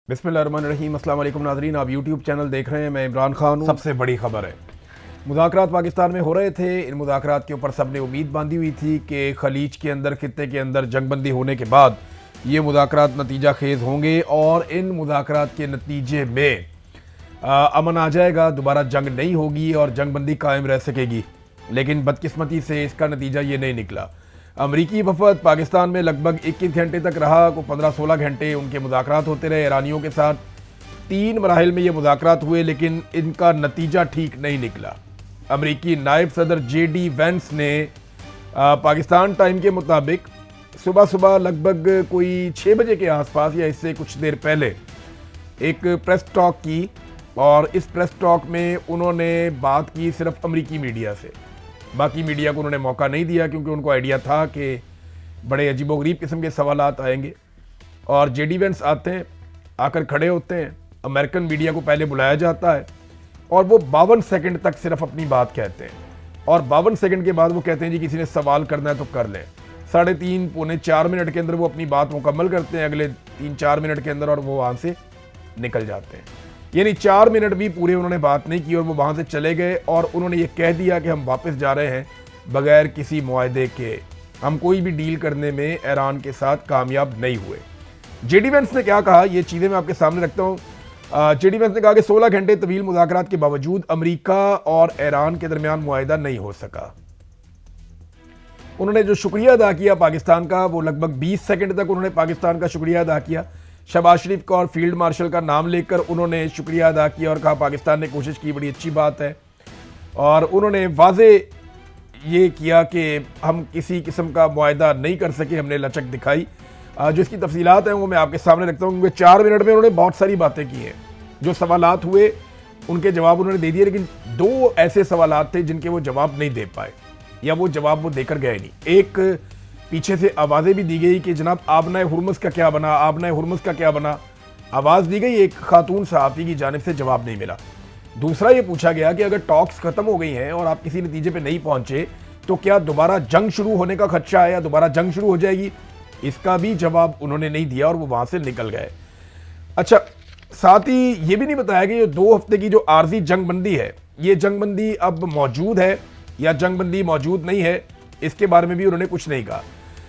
बिस्मिल्लाहिर्रहमानिर्रहीम। अस्सलाम वालेकुम नाज़रीन, आप यूट्यूब चैनल देख रहे हैं। मैं इमरान खान हूँ। सबसे बड़ी खबर है, मुज़ाकरात पाकिस्तान में हो रहे थे। इन मुज़ाकरात के ऊपर सब ने उम्मीद बांधी हुई थी कि खलीज के अंदर, खित्ते के अंदर जंगबंदी होने के बाद ये मुज़ाकरात नतीजा खेज़ होंगे और इन मुज़ाकरात के नतीजे में अमन आ जाएगा, दोबारा जंग नहीं होगी और जंगबंदी कायम रह सकेगी। लेकिन बदकिस्मती से इसका नतीजा ये नहीं निकला। अमरीकी वफद पाकिस्तान में लगभग 21 घंटे तक रहा, को 15-16 घंटे उनके मुज़ाकरात होते रहे ईरानियों के साथ। 3 मराहिल में ये मुज़ाकरात हुए, लेकिन इनका नतीजा ठीक नहीं निकला। अमरीकी नायब सदर JD वेंस ने पाकिस्तान टाइम के मुताबिक सुबह सुबह लगभग कोई 6 बजे के आसपास या इससे कुछ देर पहले एक प्रेस टॉक की, और इस प्रेस टॉक में उन्होंने बात की सिर्फ अमरीकी मीडिया से। बाकी मीडिया को उन्होंने मौका नहीं दिया, क्योंकि उनको आइडिया था कि बड़े अजीबोगरीब किस्म के सवालात आएंगे। और JD वेंस आते हैं, आकर खड़े होते हैं, अमेरिकन मीडिया को पहले बुलाया जाता है और वो 52 सेकंड तक सिर्फ अपनी बात कहते हैं। और 52 सेकंड के बाद वो कहते हैं जी किसी ने सवाल करना है तो कर लें। 3.5 पौने 4 मिनट के अंदर वो अपनी बात मुकम्मल करते हैं, अगले 3-4 मिनट के अंदर, और वो वहाँ से निकल जाते हैं। यानी 4 मिनट भी पूरे उन्होंने बात नहीं की और वो वहाँ से चले गए और उन्होंने ये कह दिया कि हम वापस जा रहे हैं बगैर किसी मुआहदे के। हम कोई भी डील करने में ईरान के साथ कामयाब नहीं हुए। JD वेंस ने क्या कहा, ये चीज़ें मैं आपके सामने रखता हूँ। JD वेंस ने कहा कि 16 घंटे तवील मुज़ाकरात के बावजूद अमरीका और ईरान के दरमियान मुआहदा नहीं हो सका। उन्होंने जो शुक्रिया अदा किया पाकिस्तान का, वो लगभग 20 सेकंड तक उन्होंने पाकिस्तान का शुक्रिया अदा किया। शहबाज शरीफ का और फील्ड मार्शल का नाम लेकर उन्होंने शुक्रिया अदा किया और कहा पाकिस्तान ने कोशिश की, बड़ी अच्छी बात है। और उन्होंने वाजे ये किया कि हम किसी किस्म का मुआहदा नहीं कर सके, हमने लचक दिखाई। जो इसकी तफसीलात हैं वो मैं आपके सामने रखता हूँ, क्योंकि 4 मिनट में उन्होंने बहुत सारी बातें की हैं। जो सवालात हुए उनके जवाब उन्होंने दे दिए, लेकिन 2 ऐसे सवालात थे जिनके वो जवाब नहीं दे पाए, या वो जवाब वो देकर गए नहीं। एक, पीछे से आवाज़ें भी दी गई कि जनाब आबनाए हुर्मुज़ का क्या बना, आबनाए हुर्मुज़ का क्या बना, आवाज़ दी गई, एक खातून सहाफ़ी की जानिब से जवाब नहीं मिला। दूसरा ये पूछा गया कि अगर टॉक्स ख़त्म हो गई हैं और आप किसी नतीजे पे नहीं पहुंचे तो क्या दोबारा जंग शुरू होने का खदशा है या दोबारा जंग शुरू हो जाएगी। इसका भी जवाब उन्होंने नहीं दिया और वो वहाँ से निकल गए। अच्छा, साथ ही ये भी नहीं बताया कि ये 2 हफ्ते की जो आर्जी जंगबंदी है, ये जंगबंदी अब मौजूद है या जंगबंदी मौजूद नहीं है, इसके बारे में भी उन्होंने कुछ नहीं कहा।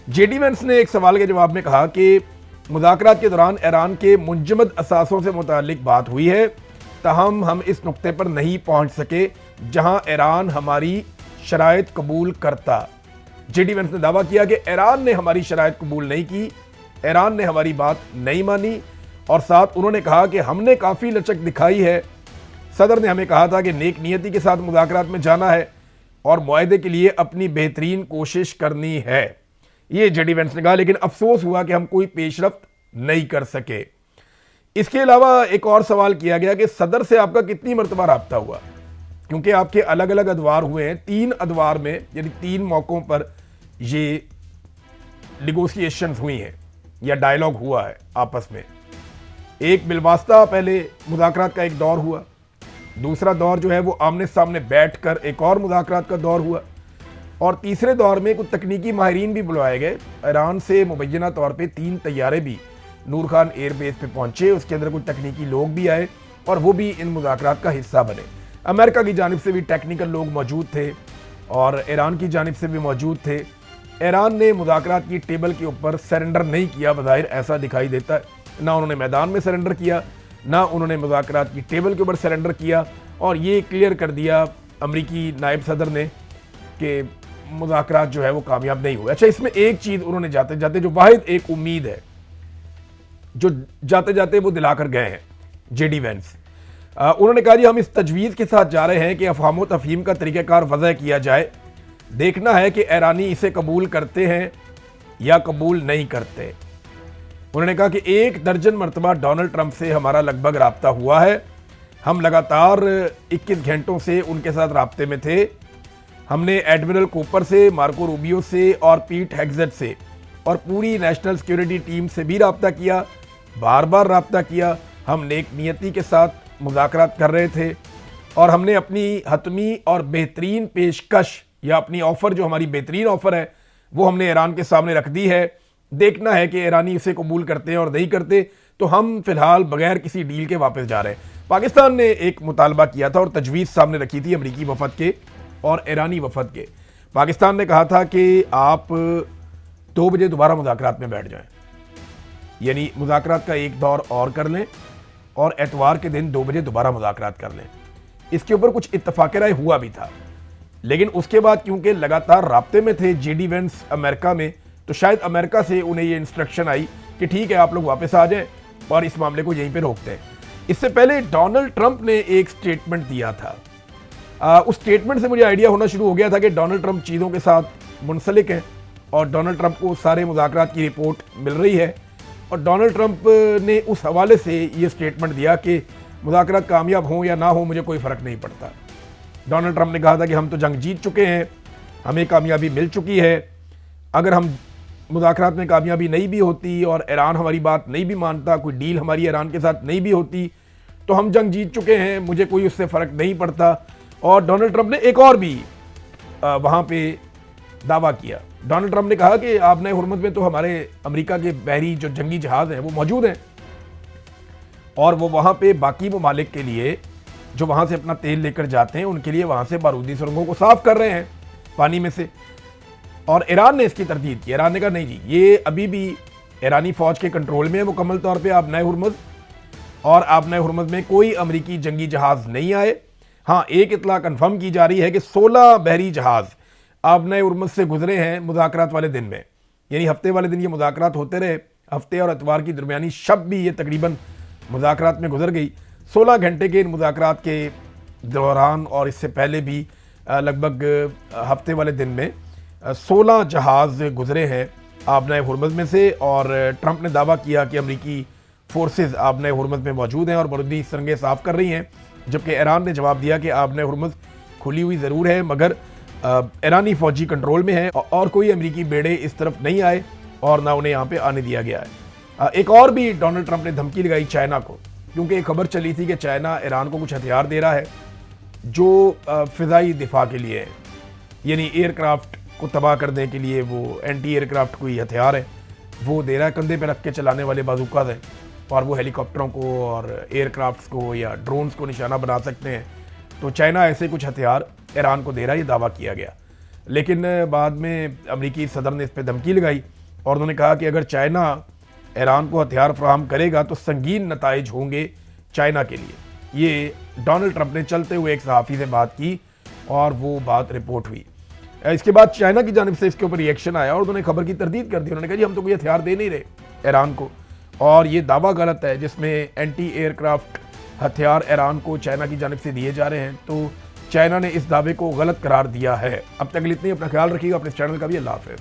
JD वेंस ने एक सवाल के जवाब में कहा कि मुज़ाकरात के दौरान ईरान के मुंजमद असासों से मुतालिक बात हुई है, ताहम हम इस नुक्ते पर नहीं पहुंच सके जहां ईरान हमारी शराइत कबूल करता। JD वेंस ने दावा किया कि ईरान ने हमारी शराइत कबूल नहीं की, ईरान ने हमारी बात नहीं मानी, और साथ उन्होंने कहा कि हमने काफ़ी लचक दिखाई है। सदर ने हमें कहा था कि नेक नियति के साथ मुज़ाकरात में जाना है और मुआहदे के लिए अपनी बेहतरीन कोशिश करनी है, ये JD वेंस ने कहा। लेकिन अफसोस हुआ कि हम कोई पेशरफ्त नहीं कर सके। इसके अलावा एक और सवाल किया गया कि सदर से आपका कितनी मरतबा राब्ता हुआ, क्योंकि आपके अलग अलग अदवार हुए हैं। 3 अदवार में, यानी 3 मौक़ों पर ये निगोशिएशंस हुई हैं या डायलॉग हुआ है आपस में। एक बिलवास्ता पहले मुज़ाकरात का एक दौर हुआ, दूसरा दौर जो है वो आमने सामने बैठकर एक और मुज़ाकरात का दौर हुआ, और तीसरे दौर में कुछ तकनीकी माहिरीन भी बुलवाए गए। ईरान से मुबैना तौर पे 3 तैयारे भी नूर खान एयरबेस पे पहुंचे, उसके अंदर कुछ तकनीकी लोग भी आए और वो भी इन मुज़ाकरात का हिस्सा बने। अमेरिका की जानिब से भी टेक्निकल लोग मौजूद थे और ईरान की जानिब से भी मौजूद थे। ईरान ने मुज़ाकरात की टेबल के ऊपर सरेंडर नहीं किया, बज़ाहिर ऐसा दिखाई देता है। ना उन्होंने मैदान में सरेंडर किया, ना उन्होंने मुज़ाकरात की टेबल के ऊपर सरेंडर किया, और ये क्लियर कर दिया अमरीकी नायब सदर ने कि मुज़ाकरात जो है वो कामयाब नहीं हुए। अच्छा, इसमें एक चीज़ उन्होंने जाते जाते, जो वाहिद एक उम्मीद है जो जाते जाते वो दिलाकर गए हैं JD वेंस, उन्होंने कहा जी हम इस तजवीज़ के साथ जा रहे हैं कि अफ़हाम व तफ़हीम का तरीक़ाकार वज़ह किया जाए, देखना है कि ईरानी इसे कबूल करते हैं या कबूल नहीं करते। उन्होंने कहा कि 1 दर्जन मरतबा डोनाल्ड ट्रंप से हमारा लगभग राब्ता हुआ है, हम लगातार 21 घंटों से उनके साथ राब्ते में थे। हमने एडमिरल कूपर से, मार्को रूबियो से और पीट हेग्सेट से और पूरी नेशनल सिक्योरिटी टीम से भी राब्ता किया, बार बार राब्ता किया। हम नेक नियति के साथ मुज़ाकरात कर रहे थे और हमने अपनी हतमी और बेहतरीन पेशकश या अपनी ऑफ़र, जो हमारी बेहतरीन ऑफ़र है, वो हमने ईरान के सामने रख दी है। देखना है कि ईरानी इसे कबूल करते हैं और नहीं करते। तो हम फिलहाल बगैर किसी डील के वापस जा रहे हैं। पाकिस्तान ने एक मुतालबा किया था और तजवीज़ सामने रखी थी अमरीकी वफद के और ईरानी वफद के। पाकिस्तान ने कहा था कि आप 2 बजे दोबारा मुज़ाकरात में बैठ जाएं, यानी मुज़ाकरात का एक दौर और कर लें और एतवार के दिन 2 बजे दोबारा मुज़ाकरात कर लें। इसके ऊपर कुछ इत्तफाक राय हुआ भी था, लेकिन उसके बाद क्योंकि लगातार राब्ते में थे जेडी वेंस अमेरिका में, तो शायद अमेरिका से उन्हें ये इंस्ट्रक्शन आई कि ठीक है आप लोग वापस आ जाएं और इस मामले को यहीं पे रोकते हैं। इससे पहले डोनाल्ड ट्रंप ने एक स्टेटमेंट दिया था। उस स्टेटमेंट से मुझे आइडिया होना शुरू हो गया था कि डोनाल्ड ट्रंप चीज़ों के साथ मुंसलिक हैं और डोनाल्ड ट्रंप को सारे मुज़ाकरात की रिपोर्ट मिल रही है और डोनाल्ड ट्रंप ने उस हवाले से ये स्टेटमेंट दिया कि मुज़ाकरात कामयाब हों या ना हो मुझे कोई फ़र्क नहीं पड़ता। डोनाल्ड ट्रंप ने कहा था कि हम तो जंग जीत चुके हैं, हमें कामयाबी मिल चुकी है, अगर हम मुज़ाकरात में कामयाबी नहीं भी होती और ईरान हमारी बात नहीं भी मानता, कोई डील हमारी ईरान के साथ नहीं भी होती, तो हम जंग जीत चुके हैं, मुझे कोई उससे फ़र्क नहीं पड़ता। और डोनाल्ड ट्रंप ने एक और भी वहाँ पे दावा किया। डोनाल्ड ट्रंप ने कहा कि आपने हुर्मुज़ में तो हमारे अमेरिका के बहरी जो जंगी जहाज़ हैं वो मौजूद हैं और वो वहाँ पे बाकी ममालिक के लिए जो वहाँ से अपना तेल लेकर जाते हैं उनके लिए वहाँ से बारूदी सुरंगों को साफ़ कर रहे हैं पानी में से। और ईरान ने इसकी तरदीद की। ईरान ने कहा नहीं जी, ये अभी भी ईरानी फ़ौज के कंट्रोल में है मुकम्मल तौर पे आबनाए हुर्मुज़, और आबनाए हुर्मुज़ में कोई अमरीकी जंगी जहाज़ नहीं आए। हाँ, एक इतला कन्फर्म की जा रही है कि 16 बहरी जहाज़ आबनाए हुर्मुज़ से गुजरे हैं मुज़ाकरात वाले दिन में, यानी हफ्ते वाले दिन ये मुज़ाकरात होते रहे, हफ्ते और इतवार की दरमियानी शब भी ये तकरीबन मुज़ाकरात में गुजर गई। 16 घंटे के इन मुज़ाकरात के दौरान और इससे पहले भी लगभग हफ्ते वाले दिन में 16 जहाज़ गुजरे हैं आबनाए हुर्मुज़ में से। और ट्रंप ने दावा किया कि अमरीकी फोर्सेस आबनाए हुर्मुज़ में मौजूद हैं और बारूदी सुरंगें साफ़ कर रही हैं, जबकि ईरान ने जवाब दिया कि आबनाए हुर्मुज़ खुली हुई ज़रूर है मगर ईरानी फ़ौजी कंट्रोल में है और कोई अमरीकी बेड़े इस तरफ नहीं आए और ना उन्हें यहाँ पे आने दिया गया है। एक और भी डोनाल्ड ट्रंप ने धमकी लगाई चाइना को, क्योंकि एक खबर चली थी कि चाइना ईरान को कुछ हथियार दे रहा है जो फ़िज़ाई दिफा के लिए है, यानी एयरक्राफ्ट को तबाह करने के लिए वो एंटी एयरक्राफ्ट कोई हथियार है वो दे रहा है, कंधे पे रख के चलाने वाले बाजूकाज़ हैं और वो हेलीकॉप्टरों को और एयरक्राफ्ट्स को या ड्रोन्स को निशाना बना सकते हैं। तो चाइना ऐसे कुछ हथियार ईरान को दे रहा है, ये दावा किया गया। लेकिन बाद में अमरीकी सदर ने इस पर धमकी लगाई और उन्होंने कहा कि अगर चाइना ईरान को हथियार फराहम करेगा तो संगीन नताइज होंगे चाइना के लिए। ये डोनाल्ड ट्रंप ने चलते हुए एक सहाफ़ी से बात की और वो बात रिपोर्ट हुई। इसके बाद चाइना की जानिब से इसके ऊपर रिएक्शन आया और उन्होंने खबर की तरदीद कर दी। उन्होंने कहा जी हम तो कोई हथियार दे नहीं रहे ईरान को, और ये दावा गलत है जिसमें एंटी एयरक्राफ्ट हथियार ईरान को चाइना की जानिब से दिए जा रहे हैं। तो चाइना ने इस दावे को गलत करार दिया है। अब तक इतनी, अपना ख्याल रखिएगा, अपने चैनल का भी। अल्लाह हाफ़िज़।